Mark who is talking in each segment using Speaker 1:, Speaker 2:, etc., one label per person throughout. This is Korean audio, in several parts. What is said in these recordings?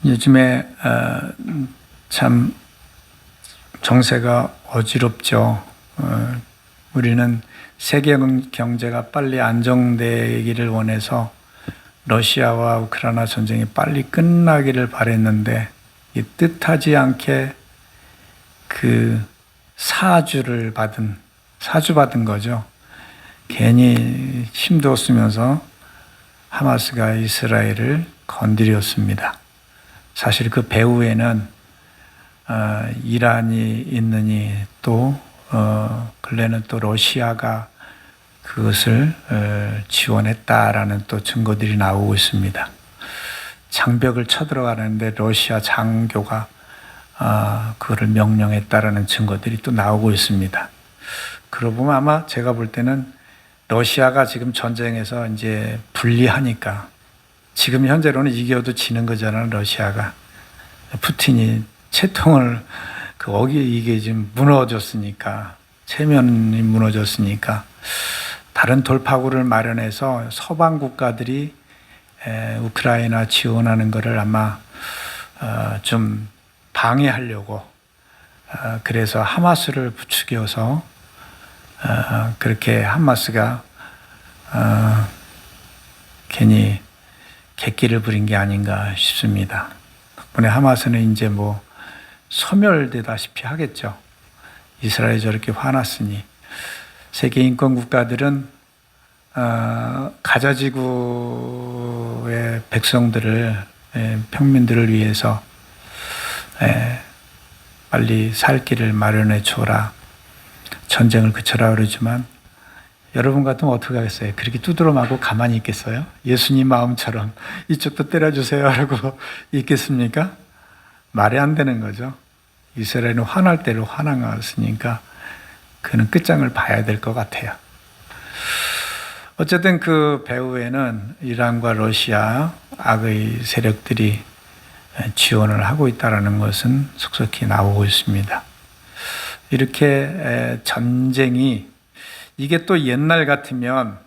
Speaker 1: 요즘에 참 정세가 어지럽죠. 우리는 세계 경제가 빨리 안정되기를 원해서 러시아와 우크라이나 전쟁이 빨리 끝나기를 바랬는데 이 뜻하지 않게 그 사주받은 거죠. 괜히 힘도 쓰면서 하마스가 이스라엘을 건드렸습니다. 사실 그 배후에는 이란이 있느니 또 근래는 또 러시아가 그것을 지원했다라는 또 증거들이 나오고 있습니다. 장벽을 쳐들어가는데 러시아 장교가 그거를 명령했다라는 증거들이 또 나오고 있습니다. 그러고 보면 아마 제가 볼 때는 러시아가 지금 전쟁에서 이제 불리하니까 지금 현재로는 이겨도 지는 거잖아요. 러시아가 푸틴이 채통을 이게 지금 무너졌으니까 체면이 무너졌으니까 다른 돌파구를 마련해서 서방 국가들이 우크라이나 지원하는 것을 아마 좀 방해하려고 그래서 하마스를 부추겨서 그렇게 하마스가 괜히 객기를 부린 게 아닌가 싶습니다. 덕분에 하마스는 이제 뭐 소멸되다시피 하겠죠. 이스라엘이 저렇게 화났으니. 세계 인권 국가들은 가자지구의 백성들을 평민들을 위해서 빨리 살 길을 마련해 줘라. 전쟁을 그쳐라 그러지만 여러분 같으면 어떻게 하겠어요? 그렇게 두드러 맞고 가만히 있겠어요? 예수님 마음처럼 이쪽도 때려주세요 하고 있겠습니까? 말이 안 되는 거죠. 이스라엘은 화날 대로 화나갔으니까 그는 끝장을 봐야 될 것 같아요. 어쨌든 그 배후에는 이란과 러시아 악의 세력들이 지원을 하고 있다는 것은 속속히 나오고 있습니다. 이렇게 전쟁이 이게 또 옛날 같으면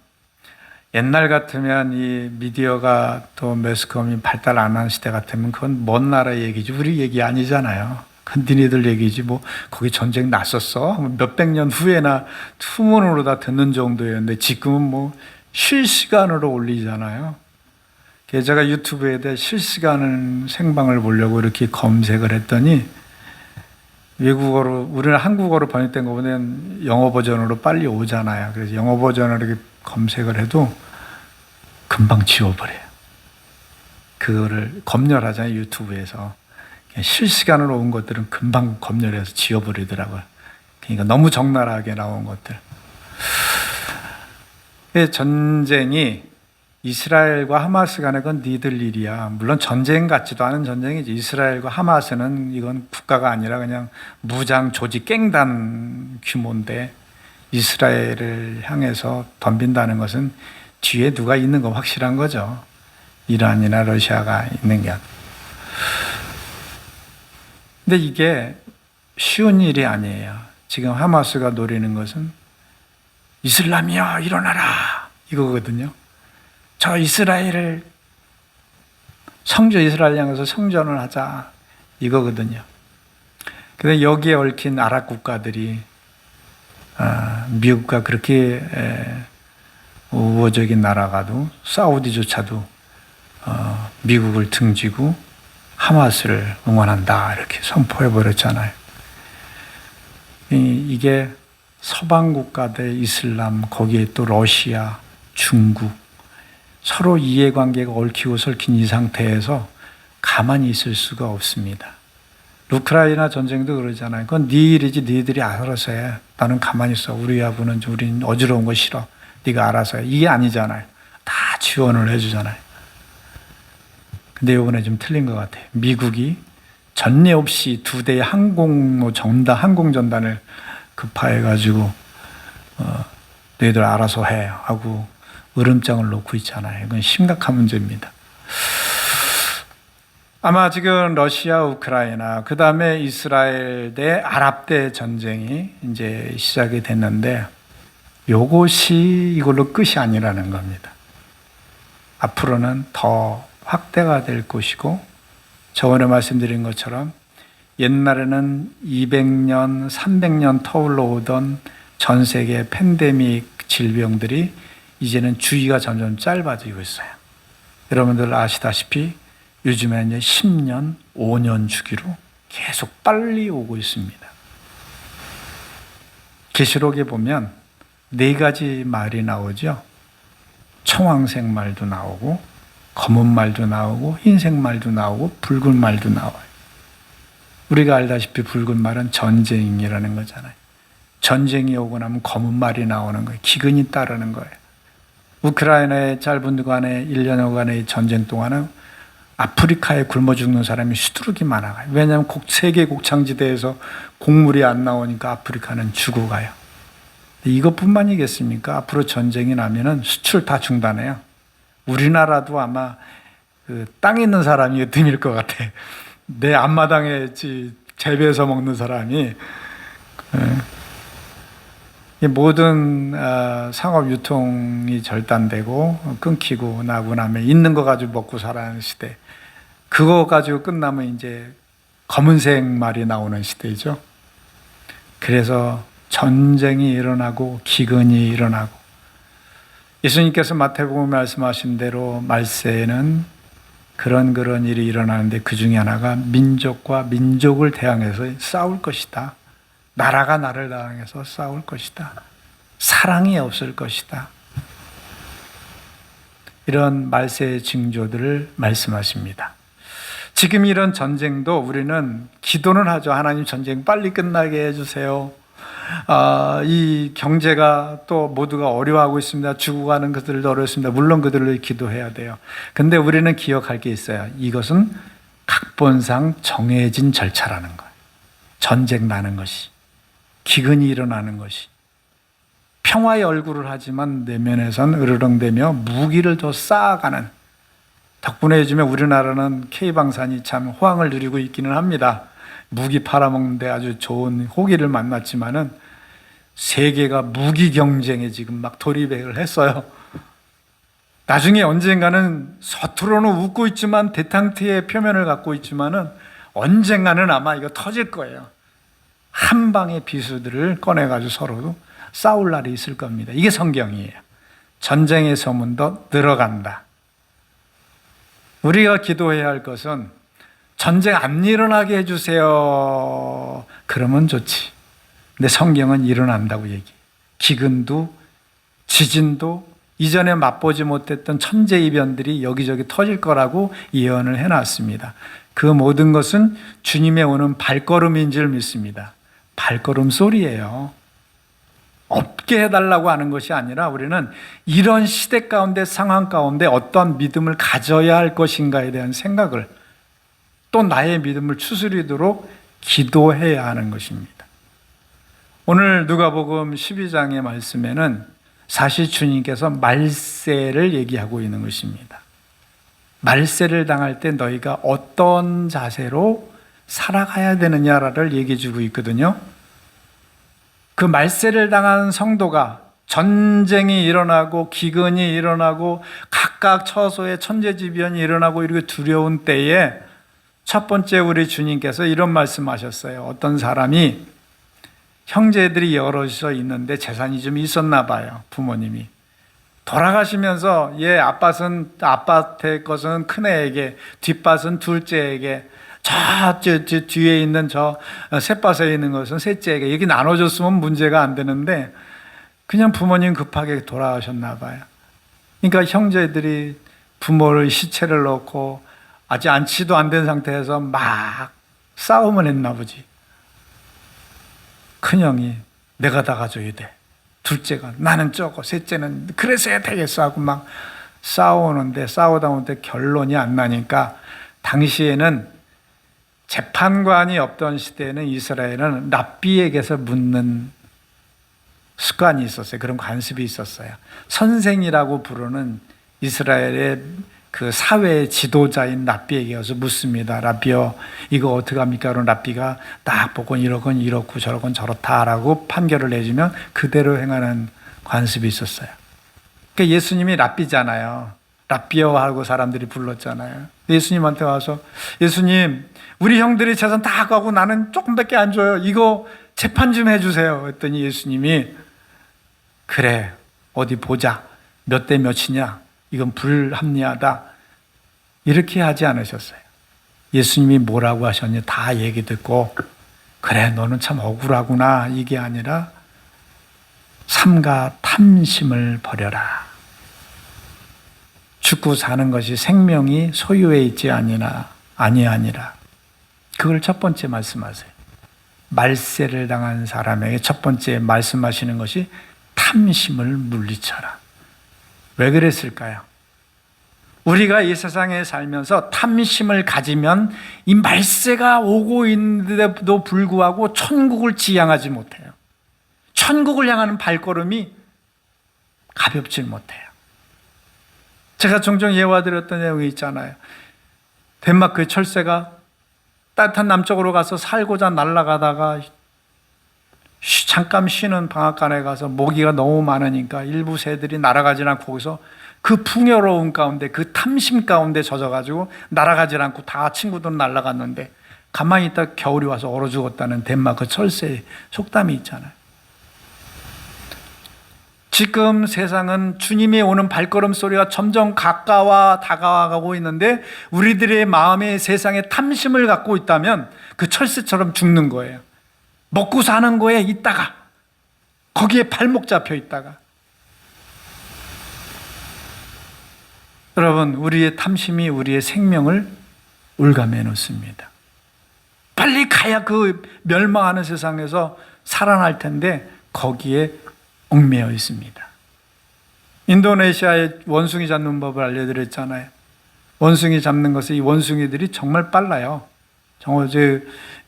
Speaker 1: 이 미디어가 또 매스컴이 발달 안 한 시대 같으면 그건 먼 나라 얘기지 우리 얘기 아니잖아요. 그건 니네들 얘기지 뭐 거기 전쟁 났었어? 몇백 년 후에나 투문으로 다 듣는 정도였는데 지금은 뭐 실시간으로 올리잖아요. 제가 유튜브에 대해 실시간 생방을 보려고 이렇게 검색을 했더니 외국어로, 우리는 한국어로 번역된 거 보면 영어 버전으로 빨리 오잖아요. 그래서 영어 버전으로 이렇게 검색을 해도 금방 지워버려요. 그거를 검열하잖아요, 유튜브에서. 실시간으로 온 것들은 금방 검열해서 지워버리더라고요. 그러니까 너무 적나라하게 나온 것들. 전쟁이 이스라엘과 하마스 간의 건 니들 일이야. 물론 전쟁 같지도 않은 전쟁이지. 이스라엘과 하마스는 이건 국가가 아니라 그냥 무장 조직 깽단 규모인데 이스라엘을 향해서 덤빈다는 것은 뒤에 누가 있는 거 확실한 거죠. 이란이나 러시아가 있는 게. 근데 이게 쉬운 일이 아니에요. 지금 하마스가 노리는 것은 이슬람이여 일어나라 이거거든요. 저 이스라엘을 이스라엘 향해서 성전을 하자 이거거든요. 근데 여기에 얽힌 아랍 국가들이 미국과 그렇게 우호적인 나라가도 사우디조차도 미국을 등지고 하마스를 응원한다 이렇게 선포해 버렸잖아요. 이게 서방 국가들 이슬람 거기에 또 러시아, 중국 서로 이해관계가 얽히고 설킨 이 상태에서 가만히 있을 수가 없습니다. 우크라이나 전쟁도 그러잖아요. 그건 네 일이지 니들이 알아서 해. 나는 가만히 있어. 우린 어지러운 거 싫어. 네가 알아서 해. 이게 아니잖아요. 다 지원을 해주잖아요. 근데 이번에 좀 틀린 것 같아요. 미국이 전례 없이 2대의 항공전단을 급파해가지고 너희들 알아서 해 하고 으름장을 놓고 있잖아요. 이건 심각한 문제입니다. 아마 지금 러시아, 우크라이나, 그 다음에 이스라엘 대 아랍 대 전쟁이 이제 시작이 됐는데 요것이 이걸로 끝이 아니라는 겁니다. 앞으로는 더 확대가 될 것이고 저번에 말씀드린 것처럼 옛날에는 200년, 300년 터울러 오던 전 세계 팬데믹 질병들이 이제는 주기가 점점 짧아지고 있어요. 여러분들 아시다시피 요즘에 이제 10년, 5년 주기로 계속 빨리 오고 있습니다. 계시록에 보면 4가지 말이 나오죠. 청황색 말도 나오고 검은 말도 나오고 흰색 말도 나오고 붉은 말도 나와요. 우리가 알다시피 붉은 말은 전쟁이라는 거잖아요. 전쟁이 오고 나면 검은 말이 나오는 거예요. 기근이 따르는 거예요. 우크라이나의 짧은 기간의 1년여간의 전쟁 동안은 아프리카에 굶어 죽는 사람이 수두룩이 많아가요. 왜냐하면 세계 곡창지대에서 곡물이 안 나오니까 아프리카는 죽어가요. 이것뿐만이겠습니까? 앞으로 전쟁이 나면은 수출 다 중단해요. 우리나라도 아마 그 땅에 있는 사람이 드밀 것 같아. 내 앞마당에 재배해서 먹는 사람이 모든 상업 유통이 절단되고 끊기고 나고 나면 있는 거 가지고 먹고 살아가는 시대. 그거 가지고 끝나면 이제 검은색 말이 나오는 시대죠. 그래서 전쟁이 일어나고 기근이 일어나고 예수님께서 마태복음 말씀하신 대로 말세에는 그런 일이 일어나는데 그 중에 하나가 민족과 민족을 대항해서 싸울 것이다. 나라가 나를 대항해서 싸울 것이다. 사랑이 없을 것이다. 이런 말세의 징조들을 말씀하십니다. 지금 이런 전쟁도 우리는 기도는 하죠. 하나님 전쟁 빨리 끝나게 해주세요. 이 경제가 또 모두가 어려워하고 있습니다. 죽어가는 그들도 어렵습니다. 물론 그들을 기도해야 돼요. 근데 우리는 기억할 게 있어요. 이것은 각본상 정해진 절차라는 거예요. 전쟁 나는 것이, 기근이 일어나는 것이, 평화의 얼굴을 하지만 내면에선 으르렁대며 무기를 더 쌓아가는, 덕분에 요즘에 우리나라는 K방산이 참 호황을 누리고 있기는 합니다. 무기 팔아먹는데 아주 좋은 호기를 만났지만은 세계가 무기 경쟁에 지금 막 돌입을 했어요. 나중에 언젠가는 서투로는 웃고 있지만 대탕트의 표면을 갖고 있지만은 언젠가는 아마 이거 터질 거예요. 한 방의 비수들을 꺼내가지고 서로도 싸울 날이 있을 겁니다. 이게 성경이에요. 전쟁의 소문도 늘어간다. 우리가 기도해야 할 것은 전쟁 안 일어나게 해주세요. 그러면 좋지. 근데 성경은 일어난다고 얘기해요. 기근도 지진도 이전에 맛보지 못했던 천재이변들이 여기저기 터질 거라고 예언을 해놨습니다. 그 모든 것은 주님의 오는 발걸음인 줄 믿습니다. 발걸음 소리예요. 없게 해달라고 하는 것이 아니라 우리는 이런 시대 가운데 상황 가운데 어떠한 믿음을 가져야 할 것인가에 대한 생각을 또 나의 믿음을 추스리도록 기도해야 하는 것입니다. 오늘 누가복음 12장의 말씀에는 사실 주님께서 말세를 얘기하고 있는 것입니다. 말세를 당할 때 너희가 어떤 자세로 살아가야 되느냐를 얘기해 주고 있거든요. 그 말세를 당한 성도가 전쟁이 일어나고 기근이 일어나고 각각 처소에 천재지변이 일어나고 이렇게 두려운 때에 첫 번째 우리 주님께서 이런 말씀하셨어요. 어떤 사람이 형제들이 여럿이서 있는데 재산이 좀 있었나 봐요. 부모님이 돌아가시면서 아빠의 것은 큰애에게, 뒷밭은 둘째에게, 저 뒤에 있는 저 셋밭에 있는 것은 셋째에게 이렇게 나눠줬으면 문제가 안 되는데 그냥 부모님 급하게 돌아가셨나 봐요. 그러니까 형제들이 부모를 시체를 넣고 아직 안치도 안 된 상태에서 막 싸움을 했나 보지. 큰형이 내가 다 가져야 돼. 둘째가 나는 쪼고 셋째는 그래서야 되겠어 하고 막 싸우는데 싸우다 보니까 결론이 안 나니까 당시에는 재판관이 없던 시대에는 이스라엘은 랍비에게서 묻는 습관이 있었어요. 그런 관습이 있었어요. 선생이라고 부르는 이스라엘의 그 사회의 지도자인 랍비에게 가서 묻습니다. 랍비요, 이거 어떻게 합니까? 그럼 랍비가 딱 보고 이러건 이렇고 저러건 저렇다라고 판결을 내주면 그대로 행하는 관습이 있었어요. 그러니까 예수님이 랍비잖아요. 랍비요 하고 사람들이 불렀잖아요. 예수님한테 와서 예수님, 우리 형들이 재산 다 가고 나는 조금밖에 안 줘요. 이거 재판 좀 해주세요. 했더니 예수님이 그래, 어디 보자. 몇 대 몇이냐? 이건 불합리하다. 이렇게 하지 않으셨어요. 예수님이 뭐라고 하셨냐? 다 얘기 듣고 그래, 너는 참 억울하구나. 이게 아니라 삼가 탐심을 버려라. 죽고 사는 것이 생명이 소유에 있지 아니하니라. 그걸 첫 번째 말씀하세요. 말세를 당한 사람에게 첫 번째 말씀하시는 것이 탐심을 물리쳐라. 왜 그랬을까요? 우리가 이 세상에 살면서 탐심을 가지면 이 말세가 오고 있는데도 불구하고 천국을 지향하지 못해요. 천국을 향하는 발걸음이 가볍지 못해요. 제가 종종 예화드렸던 내용이 있잖아요. 덴마크 철새가 따뜻한 남쪽으로 가서 살고자 날아가다가 잠깐 쉬는 방앗간에 가서 모기가 너무 많으니까 일부 새들이 날아가지 않고 거기서 그 풍요로움 가운데, 그 탐심 가운데 젖어가지고 날아가지 않고 다 친구들은 날아갔는데 가만히 있다 겨울이 와서 얼어 죽었다는 덴마크 철새의 속담이 있잖아요. 지금 세상은 주님이 오는 발걸음 소리가 점점 다가와가고 있는데 우리들의 마음에 세상에 탐심을 갖고 있다면 그 철새처럼 죽는 거예요. 먹고 사는 거에 있다가 거기에 발목 잡혀 있다가. 여러분, 우리의 탐심이 우리의 생명을 올가매 놓습니다. 빨리 가야 그 멸망하는 세상에서 살아날 텐데 거기에 얽매여 있습니다. 인도네시아의 원숭이 잡는 법을 알려드렸잖아요. 원숭이 잡는 것은 이 원숭이들이 정말 빨라요.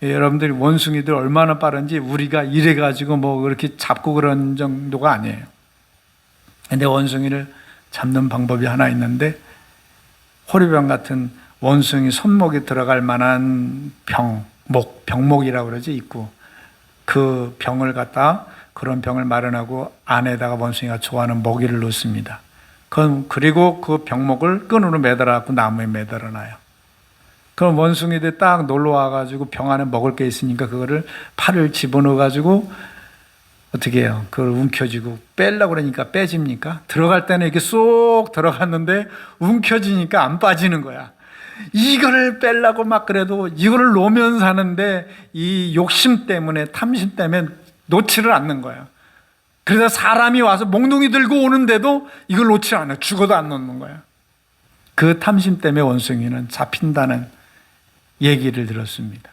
Speaker 1: 여러분들이 원숭이들 얼마나 빠른지 우리가 이래가지고 뭐 그렇게 잡고 그런 정도가 아니에요. 근데 원숭이를 잡는 방법이 하나 있는데 호리병 같은 원숭이 손목에 들어갈 만한 병목이라고 그러지 있고 그 병을 갖다 그런 병을 마련하고 안에다가 원숭이가 좋아하는 먹이를 놓습니다. 그리고 그 병목을 끈으로 매달아갖고 나무에 매달아놔요. 그럼 원숭이들 딱 놀러 와가지고 병 안에 먹을 게 있으니까 그거를 팔을 집어넣어가지고 어떻게 해요? 그걸 움켜쥐고 빼려고 그러니까 빼집니까? 들어갈 때는 이렇게 쏙 들어갔는데 움켜쥐니까 안 빠지는 거야. 이거를 빼려고 막 그래도 이거를 놓으면 사는데 이 욕심 때문에 탐심 때문에 놓지를 않는 거예요. 그래서 사람이 와서 몽둥이 들고 오는데도 이걸 놓지 않아요. 죽어도 안 놓는 거예요. 그 탐심 때문에 원숭이는 잡힌다는 얘기를 들었습니다.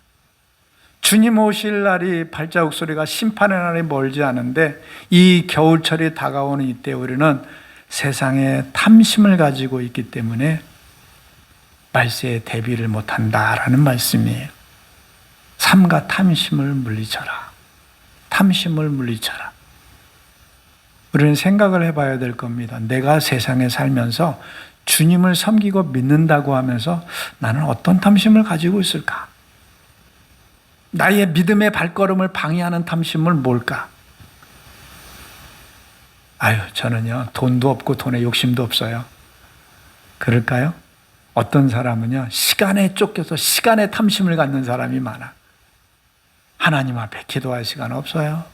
Speaker 1: 주님 오실 날이 발자국 소리가 심판의 날이 멀지 않은데 이 겨울철이 다가오는 이때 우리는 세상에 탐심을 가지고 있기 때문에 말세에 대비를 못한다라는 말씀이에요. 삼가 탐심을 물리쳐라. 탐심을 물리쳐라. 우리는 생각을 해봐야 될 겁니다. 내가 세상에 살면서 주님을 섬기고 믿는다고 하면서 나는 어떤 탐심을 가지고 있을까? 나의 믿음의 발걸음을 방해하는 탐심은 뭘까? 저는요, 돈도 없고 돈에 욕심도 없어요. 그럴까요? 어떤 사람은요, 시간에 쫓겨서 시간에 탐심을 갖는 사람이 많아. 하나님 앞에 기도할 시간 없어요.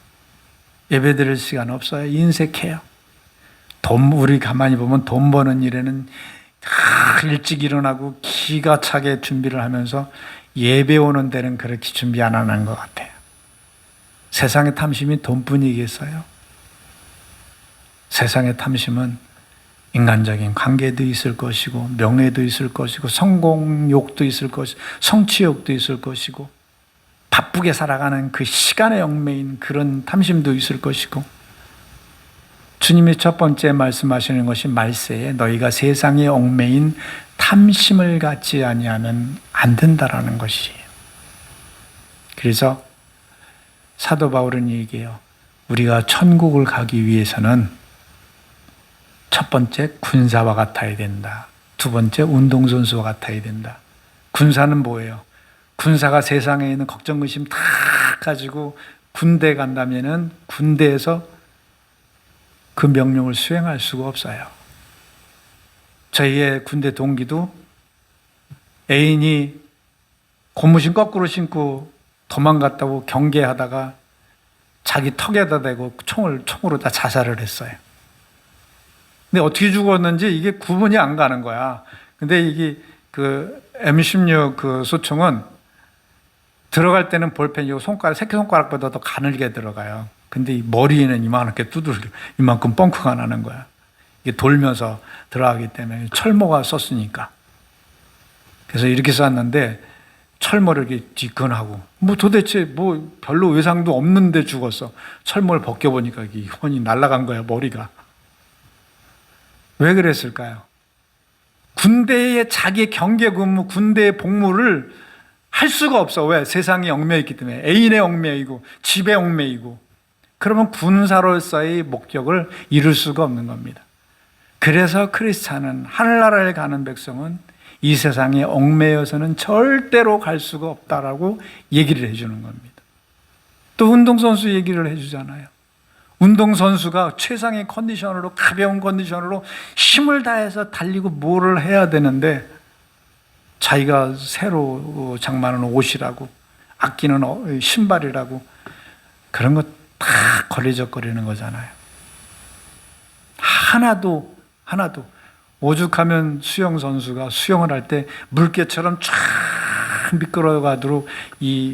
Speaker 1: 예배 드릴 시간 없어요. 인색해요. 우리 가만히 보면 돈 버는 일에는 일찍 일어나고 기가 차게 준비를 하면서 예배 오는 데는 그렇게 준비 안 하는 것 같아요. 세상의 탐심이 돈뿐이겠어요? 세상의 탐심은 인간적인 관계도 있을 것이고 명예도 있을 것이고 성공욕도 있을 것이고 성취욕도 있을 것이고 바쁘게 살아가는 그 시간에 얽매인 그런 탐심도 있을 것이고 주님이 첫 번째 말씀하시는 것이 말세에 너희가 세상에 얽매인 탐심을 갖지 아니하면 안 된다라는 것이에요. 그래서 사도 바울은 얘기해요. 우리가 천국을 가기 위해서는 첫 번째 군사와 같아야 된다. 두 번째 운동선수와 같아야 된다. 군사는 뭐예요? 군사가 세상에 있는 걱정, 의심 다 가지고 군대 간다면은 군대에서 그 명령을 수행할 수가 없어요. 저희의 군대 동기도 애인이 고무신 거꾸로 신고 도망갔다고 경계하다가 자기 턱에다 대고 총으로 다 자살을 했어요. 근데 어떻게 죽었는지 이게 구분이 안 가는 거야. 근데 이게 그 M16 그 소총은 들어갈 때는 볼펜이고 새끼손가락보다 더 가늘게 들어가요. 근데 이 머리에는 이만하게 두들겨, 이만큼 뻥크가 나는 거야. 이게 돌면서 들어가기 때문에 철모가 썼으니까. 그래서 이렇게 쐈는데 철모를 이렇게 뒤끈하고 뭐 도대체 뭐 별로 외상도 없는데 죽었어. 철모를 벗겨보니까 이게 혼이 날아간 거야, 머리가. 왜 그랬을까요? 군대의 자기 경계 근무, 군대의 복무를 할 수가 없어. 왜? 세상에 얽매이기 때문에. 애인에 얽매이고 집에 얽매이고. 그러면 군사로서의 목적을 이룰 수가 없는 겁니다. 그래서 크리스찬은, 하늘나라에 가는 백성은 이 세상에 얽매여서는 절대로 갈 수가 없다라고 얘기를 해주는 겁니다. 또 운동선수 얘기를 해주잖아요. 운동선수가 최상의 컨디션으로, 가벼운 컨디션으로 힘을 다해서 달리고 뭐를 해야 되는데 자기가 새로 장만한 옷이라고, 아끼는 신발이라고 그런 거 다 걸리적거리는 거잖아요. 하나도 오죽하면 수영선수가 수영을 할 때 물개처럼 쫙 미끄러가도록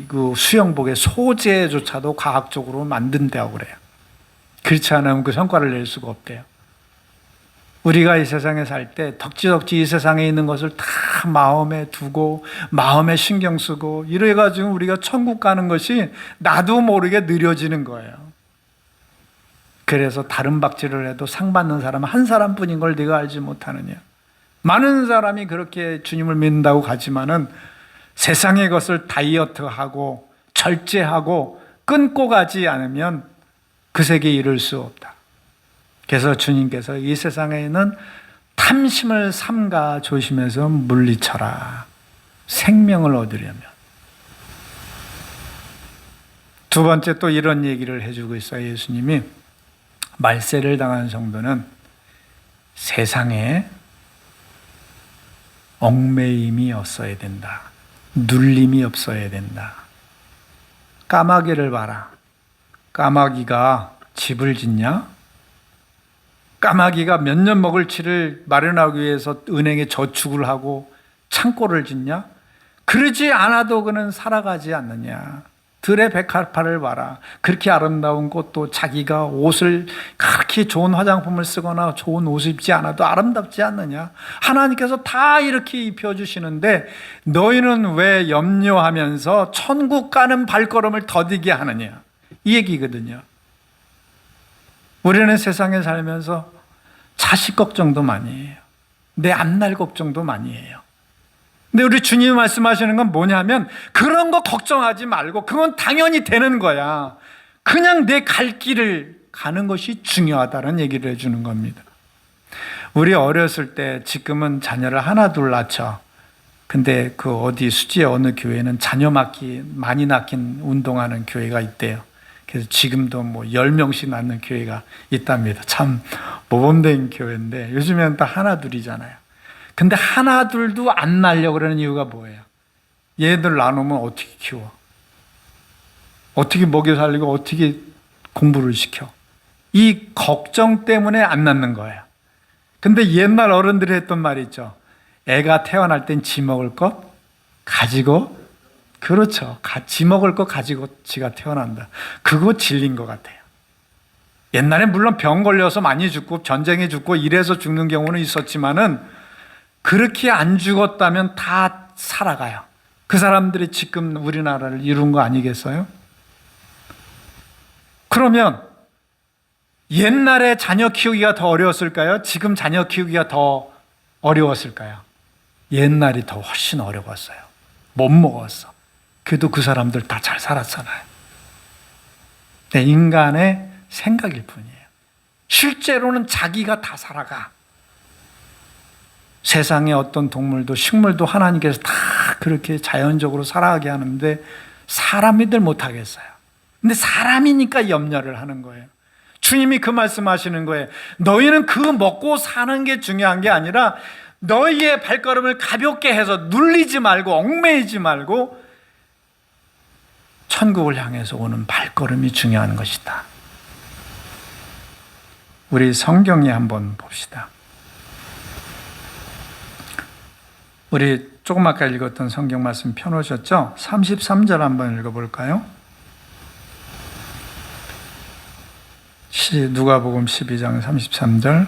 Speaker 1: 그 수영복의 소재조차도 과학적으로 만든다고 그래요. 그렇지 않으면 그 성과를 낼 수가 없대요. 우리가 이 세상에 살 때 덕지덕지 이 세상에 있는 것을 다 마음에 두고 마음에 신경 쓰고 이래가지고 우리가 천국 가는 것이 나도 모르게 느려지는 거예요. 그래서 다른 박질을 해도 상 받는 사람은 한 사람뿐인 걸 네가 알지 못하느냐. 많은 사람이 그렇게 주님을 믿는다고 가지만은 세상의 것을 다이어트하고 절제하고 끊고 가지 않으면 그 세계에 이룰 수 없다. 그래서 주님께서 이 세상에는 탐심을 삼가 조심해서 물리쳐라. 생명을 얻으려면. 두 번째 또 이런 얘기를 해주고 있어요. 예수님이 말세를 당한 성도는 세상에 얽매임이 없어야 된다. 눌림이 없어야 된다. 까마귀를 봐라. 까마귀가 집을 짓냐? 까마귀가 몇 년 먹을 치를 마련하기 위해서 은행에 저축을 하고 창고를 짓냐? 그러지 않아도 그는 살아가지 않느냐? 들의 백합화를 봐라. 그렇게 아름다운 꽃도 자기가 옷을 그렇게 좋은 화장품을 쓰거나 좋은 옷을 입지 않아도 아름답지 않느냐? 하나님께서 다 이렇게 입혀주시는데 너희는 왜 염려하면서 천국 가는 발걸음을 더디게 하느냐? 이 얘기거든요. 우리는 세상에 살면서 자식 걱정도 많이 해요. 내 앞날 걱정도 많이 해요. 근데 우리 주님이 말씀하시는 건 뭐냐면 그런 거 걱정하지 말고 그건 당연히 되는 거야. 그냥 내 갈 길을 가는 것이 중요하다는 얘기를 해주는 겁니다. 우리 어렸을 때 지금은 자녀를 하나 둘 낳죠. 근데 그 어디 수지의 어느 교회는 자녀 많이 낳긴 운동하는 교회가 있대요. 그래서 지금도 뭐 10명씩 낳는 교회가 있답니다. 참 모범된 교회인데 요즘엔 또 하나 둘이잖아요. 근데 하나 둘도 안 낳으려고 그러는 이유가 뭐예요? 얘들 낳으면 어떻게 키워? 어떻게 먹여 살리고 어떻게 공부를 시켜? 이 걱정 때문에 안 낳는 거예요. 근데 옛날 어른들이 했던 말이 있죠. 애가 태어날 땐 지 먹을 것 가지고, 그렇죠. 지 먹을 것 가지고 지가 태어난다. 그거 진리인 것 같아요. 옛날에 물론 병 걸려서 많이 죽고 전쟁에 죽고 이래서 죽는 경우는 있었지만은 그렇게 안 죽었다면 다 살아가요. 그 사람들이 지금 우리나라를 이룬 거 아니겠어요? 그러면 옛날에 자녀 키우기가 더 어려웠을까요? 지금 자녀 키우기가 더 어려웠을까요? 옛날이 더 훨씬 어려웠어요. 못 먹었어. 그래도 그 사람들 다 잘 살았잖아요. 네, 인간의 생각일 뿐이에요. 실제로는 자기가 다 살아가. 세상의 어떤 동물도 식물도 하나님께서 다 그렇게 자연적으로 살아가게 하는데 사람이들 못하겠어요. 근데 사람이니까 염려를 하는 거예요. 주님이 그 말씀하시는 거예요. 너희는 그 먹고 사는 게 중요한 게 아니라 너희의 발걸음을 가볍게 해서 눌리지 말고 얽매이지 말고 천국을 향해서 오는 발걸음이 중요한 것이다. 우리 성경에 한번 봅시다. 우리 조금 아까 읽었던 성경 말씀 펴놓으셨죠? 33절 한번 읽어볼까요? 누가복음 12장 33절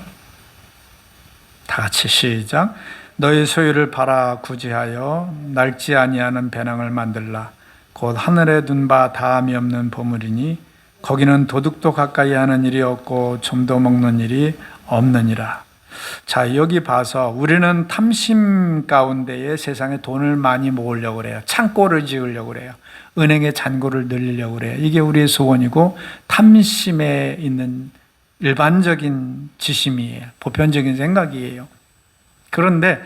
Speaker 1: 다 같이 시작. 너희 소유를 팔아 구제하여 낡지 아니하는 배낭을 만들라. 곧 하늘에 둔 바 다함이 없는 보물이니 거기는 도둑도 가까이 하는 일이 없고 좀도 먹는 일이 없느니라. 자, 여기 봐서 우리는 탐심 가운데에 세상에 돈을 많이 모으려고 그래요. 창고를 지으려고 그래요. 은행의 잔고를 늘리려고 그래요. 이게 우리의 소원이고 탐심에 있는 일반적인 지심이에요. 보편적인 생각이에요. 그런데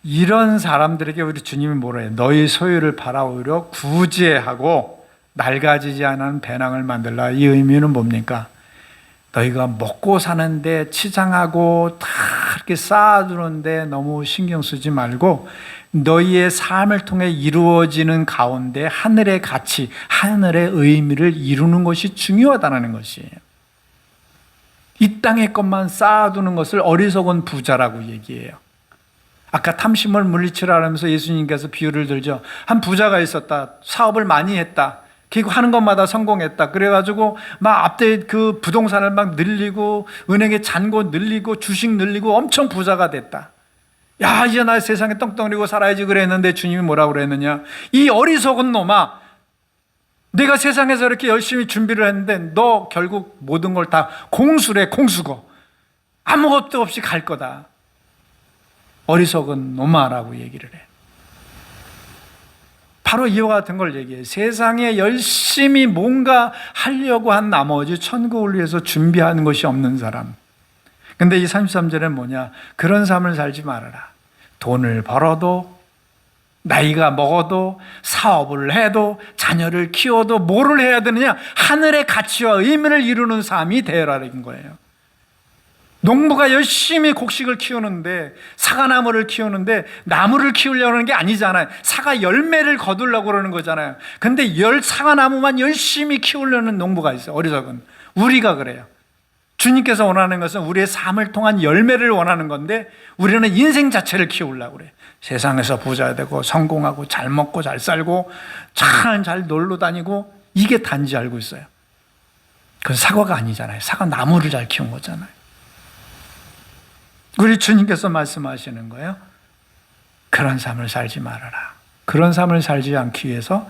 Speaker 1: 이런 사람들에게 우리 주님이 뭐라 해요? 너희 소유를 팔아 오히려 구제하고 낡아지지 않은 배낭을 만들라. 이 의미는 뭡니까? 너희가 먹고 사는데 치장하고 다 이렇게 쌓아두는데 너무 신경 쓰지 말고 너희의 삶을 통해 이루어지는 가운데 하늘의 가치, 하늘의 의미를 이루는 것이 중요하다는 것이에요. 이 땅의 것만 쌓아두는 것을 어리석은 부자라고 얘기해요. 아까 탐심을 물리치라면서 예수님께서 비유를 들죠. 한 부자가 있었다. 사업을 많이 했다. 그리고 하는 것마다 성공했다. 그래가지고 막 앞에 그 부동산을 막 늘리고 은행에 잔고 늘리고 주식 늘리고 엄청 부자가 됐다. 야, 이제 나 세상에 떵떵거리고 살아야지 그랬는데 주님이 뭐라고 그랬느냐? 이 어리석은 놈아, 내가 세상에서 이렇게 열심히 준비를 했는데 너 결국 모든 걸 다 공수래. 공수고 아무것도 없이 갈 거다. 어리석은 놈아라고 얘기를 해. 바로 이와 같은 걸 얘기해요. 세상에 열심히 뭔가 하려고 한 나머지 천국을 위해서 준비하는 것이 없는 사람. 근데 이 33절은 뭐냐? 그런 삶을 살지 말아라. 돈을 벌어도, 나이가 먹어도, 사업을 해도, 자녀를 키워도 뭐를 해야 되느냐? 하늘의 가치와 의미를 이루는 삶이 되어라는 거예요. 농부가 열심히 곡식을 키우는데, 사과나무를 키우는데 나무를 키우려는 게 아니잖아요. 사과 열매를 거두려고 그러는 거잖아요. 근데 사과나무만 열심히 키우려는 농부가 있어요. 어리석은. 우리가 그래요. 주님께서 원하는 것은 우리의 삶을 통한 열매를 원하는 건데 우리는 인생 자체를 키우려고 그래요. 세상에서 부자 되고 성공하고 잘 먹고 잘 살고 잘 놀러 다니고 이게 단지 알고 있어요. 그건 사과가 아니잖아요. 사과나무를 잘 키운 거잖아요. 우리 주님께서 말씀하시는 거예요. 그런 삶을 살지 말아라. 그런 삶을 살지 않기 위해서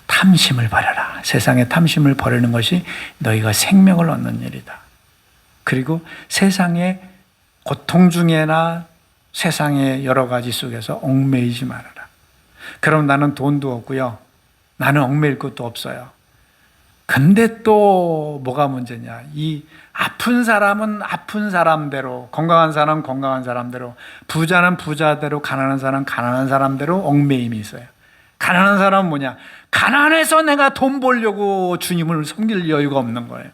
Speaker 1: 탐심을 버려라. 세상의 탐심을 버리는 것이 너희가 생명을 얻는 일이다. 그리고 세상의 고통 중에나 세상의 여러 가지 속에서 얽매이지 말아라. 그럼 나는 돈도 없고요. 나는 얽매일 것도 없어요. 근데 또 뭐가 문제냐? 이 아픈 사람은 아픈 사람대로, 건강한 사람은 건강한 사람대로, 부자는 부자대로, 가난한 사람은 가난한 사람대로 얽매임이 있어요. 가난한 사람은 뭐냐? 가난해서 내가 돈 벌려고 주님을 섬길 여유가 없는 거예요.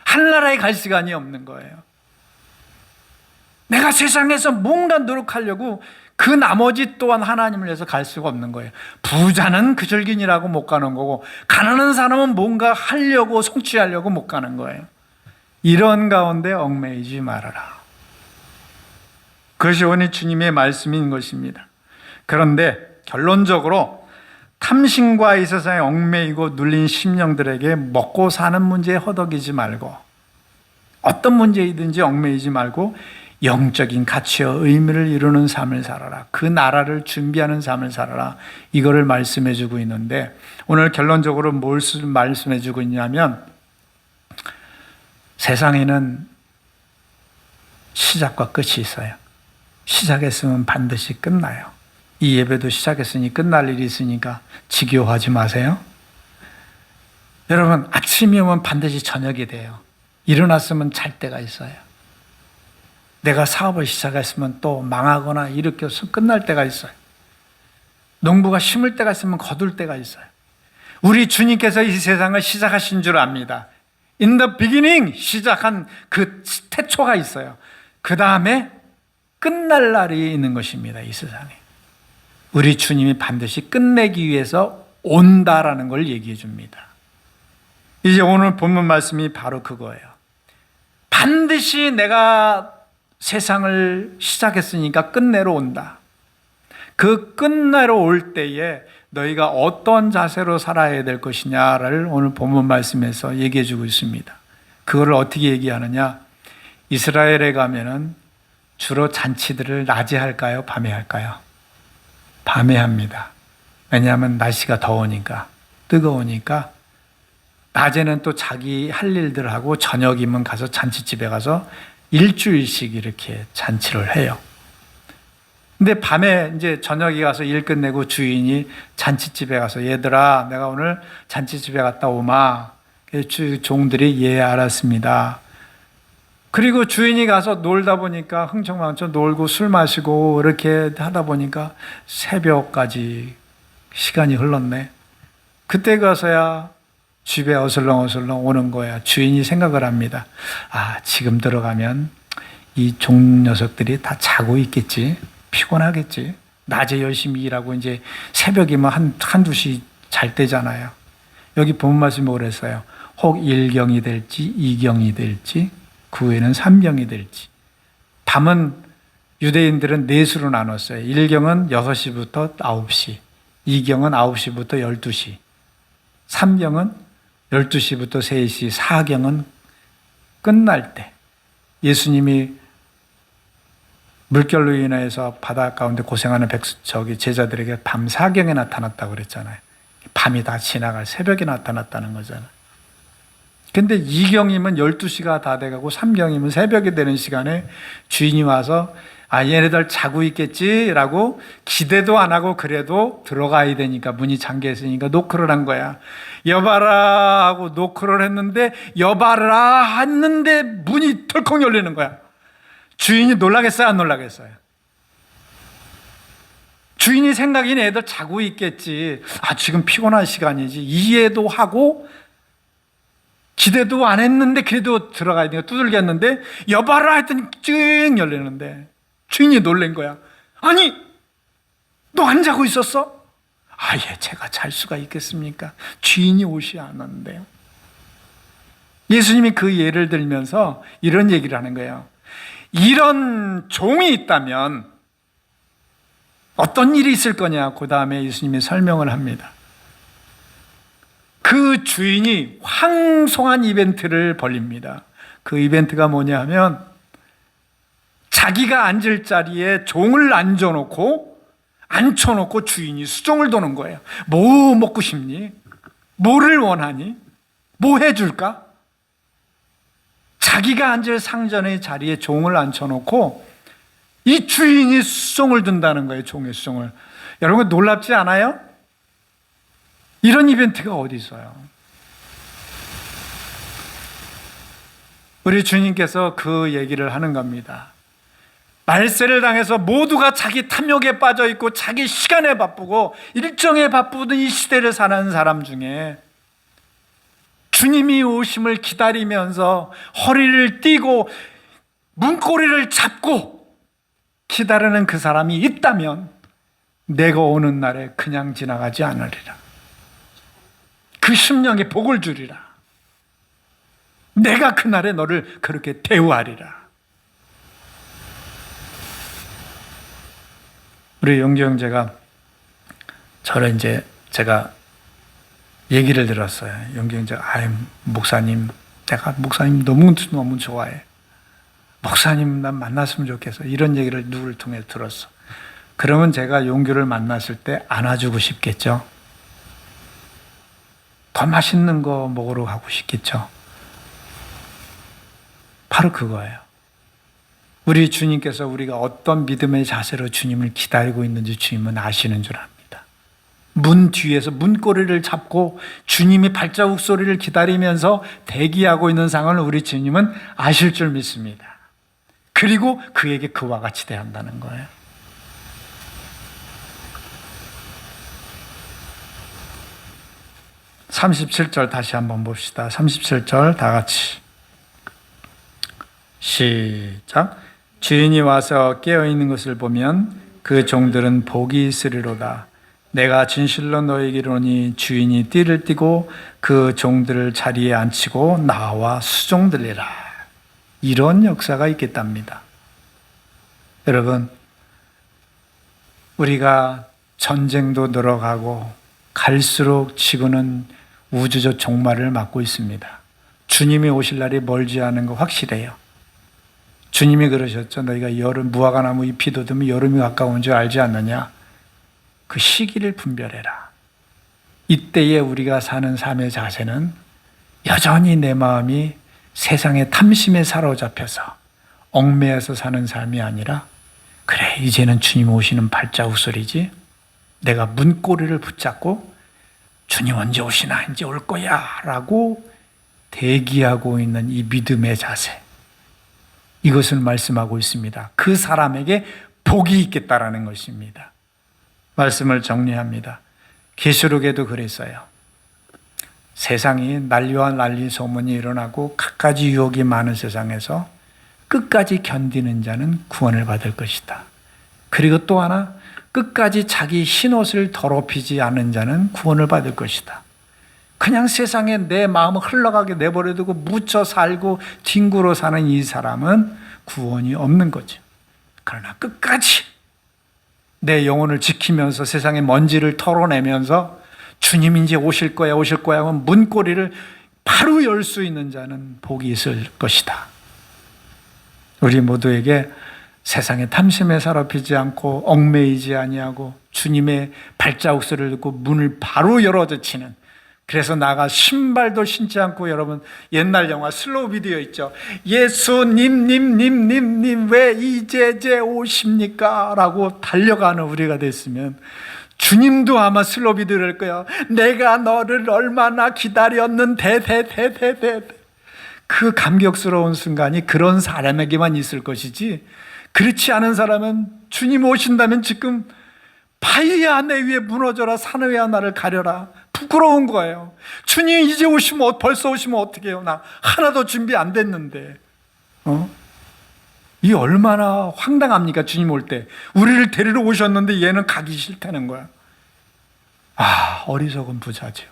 Speaker 1: 하늘나라에 갈 시간이 없는 거예요. 내가 세상에서 뭔가 노력하려고 그 나머지 또한 하나님을 위해서 갈 수가 없는 거예요. 부자는 그 절긴이라고 못 가는 거고 가난한 사람은 뭔가 하려고 성취하려고 못 가는 거예요. 이런 가운데 얽매이지 말아라. 그것이 오늘 주님의 말씀인 것입니다. 그런데 결론적으로 탐심과 이 세상에 얽매이고 눌린 심령들에게 먹고 사는 문제에 허덕이지 말고 어떤 문제이든지 얽매이지 말고 영적인 가치와 의미를 이루는 삶을 살아라. 그 나라를 준비하는 삶을 살아라. 이거를 말씀해 주고 있는데 오늘 결론적으로 뭘 말씀해 주고 있냐면 세상에는 시작과 끝이 있어요. 시작했으면 반드시 끝나요. 이 예배도 시작했으니 끝날 일이 있으니까 지겨워하지 마세요. 여러분, 아침이 오면 반드시 저녁이 돼요. 일어났으면 잘 때가 있어요. 내가 사업을 시작했으면 또 망하거나 일으켜서 끝날 때가 있어요. 농부가 심을 때가 있으면 거둘 때가 있어요. 우리 주님께서 이 세상을 시작하신 줄 압니다. In the beginning, 시작한 그 태초가 있어요. 그 다음에 끝날 날이 있는 것입니다. 이 세상에. 우리 주님이 반드시 끝내기 위해서 온다라는 걸 얘기해 줍니다. 이제 오늘 본문 말씀이 바로 그거예요. 반드시 내가 세상을 시작했으니까 끝내러 온다. 그 끝내러 올 때에 너희가 어떤 자세로 살아야 될 것이냐를 오늘 본문 말씀에서 얘기해 주고 있습니다. 그거를 어떻게 얘기하느냐? 이스라엘에 가면은 주로 잔치들을 낮에 할까요? 밤에 할까요? 밤에 합니다. 왜냐하면 날씨가 더우니까, 뜨거우니까. 낮에는 또 자기 할 일들 하고 저녁이면 가서 잔치집에 가서 일주일씩 이렇게 잔치를 해요. 근데 밤에 이제 저녁에 가서 일 끝내고 주인이 잔치집에 가서 얘들아, 내가 오늘 잔치집에 갔다 오마. 종들이 예, 알았습니다. 그리고 주인이 가서 놀다 보니까 흥청망청 놀고 술 마시고 이렇게 하다 보니까 새벽까지 시간이 흘렀네. 그때 가서야 집에 어슬렁어슬렁 오는 거야. 주인이 생각을 합니다. 아, 지금 들어가면 이 종 녀석들이 다 자고 있겠지. 피곤하겠지. 낮에 열심히 일하고 이제 새벽이면 한두 시 잘 때잖아요. 여기 본 말씀이 뭐랬어요? 혹 1경이 될지 2경이 될지 그 후에는 3경이 될지. 밤은 유대인들은 4수로 나눴어요. 1경은 6시부터 9시, 2경은 9시부터 12시, 3경은 12시부터 3시, 4경은 끝날 때. 예수님이 물결로 인해서 바다 가운데 고생하는 제자들에게 밤 4경에 나타났다고 그랬잖아요. 밤이 다 지나갈 새벽에 나타났다는 거잖아요. 근데 2경이면 12시가 다 돼가고 3경이면 새벽이 되는 시간에 주인이 와서 아, 얘네들 자고 있겠지라고 기대도 안 하고 그래도 들어가야 되니까 문이 잠겨 있으니까 노크를 한 거야. 여봐라 하고 노크를 했는데 여봐라 했는데 문이 덜컥 열리는 거야. 주인이 놀라겠어요? 안 놀라겠어요? 주인이 생각에는 애들 자고 있겠지. 아, 지금 피곤한 시간이지. 이해도 하고 기대도 안 했는데 그래도 들어가야 되니까 두들겼는데 여봐라 했더니 찡 열리는데 주인이 놀란 거야. 아니, 너 안 자고 있었어? 아, 예, 제가 잘 수가 있겠습니까? 주인이 오지 않았는데요. 예수님이 그 예를 들면서 이런 얘기를 하는 거예요. 이런 종이 있다면 어떤 일이 있을 거냐? 그 다음에 예수님이 설명을 합니다. 그 주인이 황송한 이벤트를 벌립니다. 그 이벤트가 뭐냐 하면 자기가 앉을 자리에 종을 앉혀놓고 주인이 수종을 도는 거예요. 뭐 먹고 싶니? 뭐를 원하니? 뭐 해줄까? 자기가 앉을 상전의 자리에 종을 앉혀놓고 이 주인이 수종을 둔다는 거예요. 종의 수종을. 여러분 놀랍지 않아요? 이런 이벤트가 어디 있어요? 우리 주님께서 그 얘기를 하는 겁니다. 말세를 당해서 모두가 자기 탐욕에 빠져 있고 자기 시간에 바쁘고 일정에 바쁘던 이 시대를 사는 사람 중에 주님이 오심을 기다리면서 허리를 띠고 문고리를 잡고 기다리는 그 사람이 있다면 내가 오는 날에 그냥 지나가지 않으리라. 그 심령에 복을 주리라. 내가 그날에 너를 그렇게 대우하리라. 우리 영주 형제가 저를 이제 제가 얘기를 들었어요. 영주 형제가 목사님, 내가 목사님 너무 좋아해. 목사님 난 만났으면 좋겠어. 이런 얘기를 누구를 통해 들었어. 그러면 제가 용규를 만났을 때 안아주고 싶겠죠. 더 맛있는 거 먹으러 가고 싶겠죠. 바로 그거예요. 우리 주님께서 우리가 어떤 믿음의 자세로 주님을 기다리고 있는지 주님은 아시는 줄 압니다. 문 뒤에서 문고리를 잡고 주님이 발자국 소리를 기다리면서 대기하고 있는 상황을 우리 주님은 아실 줄 믿습니다. 그리고 그에게 그와 같이 대한다는 거예요. (37절) 다시 한번 봅시다. 37절 다 같이 시작. 주인이 와서 깨어있는 것을 보면 그 종들은 복이 있으리로다. 내가 진실로 너희에게 이르노니 주인이 띠를 띠고 그 종들을 자리에 앉히고 나와 수종들리라. 이런 역사가 있겠답니다. 여러분, 우리가 전쟁도 늘어가고 갈수록 지구는 우주적 종말을 맞고 있습니다. 주님이 오실 날이 멀지 않은 거 확실해요. 주님이 그러셨죠. 너희가 여름 무화과나무 잎이 돋으면 여름이 가까운 줄 알지 않느냐. 그 시기를 분별해라. 이때에 우리가 사는 삶의 자세는 여전히 내 마음이 세상의 탐심에 사로잡혀서 얽매여서 사는 삶이 아니라, 그래 이제는 주님 오시는 발자국 소리지, 내가 문고리를 붙잡고 주님 언제 오시나, 이제 올 거야 라고 대기하고 있는 이 믿음의 자세, 이것을 말씀하고 있습니다. 그 사람에게 복이 있겠다라는 것입니다. 말씀을 정리합니다. 계시록에도 그랬어요. 세상이 난리와 난리 소문이 일어나고 갖가지 유혹이 많은 세상에서 끝까지 견디는 자는 구원을 받을 것이다. 그리고 또 하나, 끝까지 자기 흰옷을 더럽히지 않은 자는 구원을 받을 것이다. 그냥 세상에 내 마음을 흘러가게 내버려두고 묻혀 살고 뒹굴어 사는 이 사람은 구원이 없는 거죠. 그러나 끝까지 내 영혼을 지키면서 세상의 먼지를 털어내면서 주님이 이제 오실 거야 하면 문고리를 바로 열 수 있는 자는 복이 있을 것이다. 우리 모두에게 세상의 탐심에 사로잡히지 않고 얽매이지 아니하고 주님의 발자국 소리를 듣고 문을 바로 열어젖히는, 그래서 나가 신발도 신지 않고, 여러분 옛날 영화 슬로우 비디오 있죠. 예수님 왜 이제 오십니까? 라고 달려가는 우리가 됐으면 주님도 아마 슬로우 비디오를 할 거야. 내가 너를 얼마나 기다렸는데 그 감격스러운 순간이 그런 사람에게만 있을 것이지, 그렇지 않은 사람은 주님 오신다면 지금 바위야 내 위에 무너져라, 산위야 나를 가려라, 부끄러운 거예요. 주님 이제 오시면, 벌써 오시면 어떻게 해요? 나 하나도 준비 안 됐는데. 이 얼마나 황당합니까? 주님 올 때 우리를 데리러 오셨는데 얘는 가기 싫다는 거야. 어리석은 부자죠.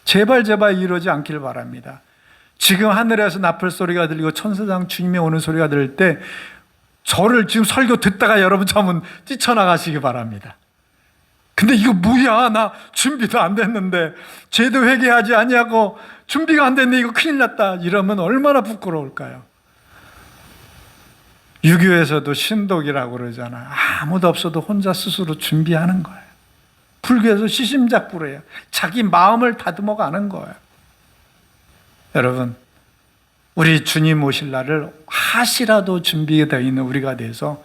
Speaker 1: 제발 이러지 않길 바랍니다. 지금 하늘에서 나팔 소리가 들리고 천사장 주님이 오는 소리가 들릴 때 저를 지금 설교 듣다가 여러분 처음은 뛰쳐나가시기 바랍니다. 근데 이거 뭐야, 나 준비도 안 됐는데, 죄도 회개하지 아니하고 준비가 안 됐네, 이거 큰일 났다, 이러면 얼마나 부끄러울까요? 유교에서도 신독이라고 그러잖아요. 아무도 없어도 혼자 스스로 준비하는 거예요. 불교에서 시심작불이에요. 자기 마음을 다듬어 가는 거예요. 여러분, 우리 주님 오실 날을 하시라도 준비되어 있는 우리가 돼서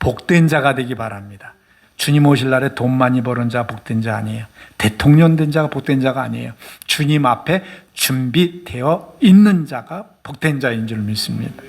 Speaker 1: 복된 자가 되기 바랍니다. 주님 오실 날에 돈 많이 버는 자 복된 자 아니에요. 대통령 된 자가 복된 자가 아니에요. 주님 앞에 준비되어 있는 자가 복된 자인 줄 믿습니다.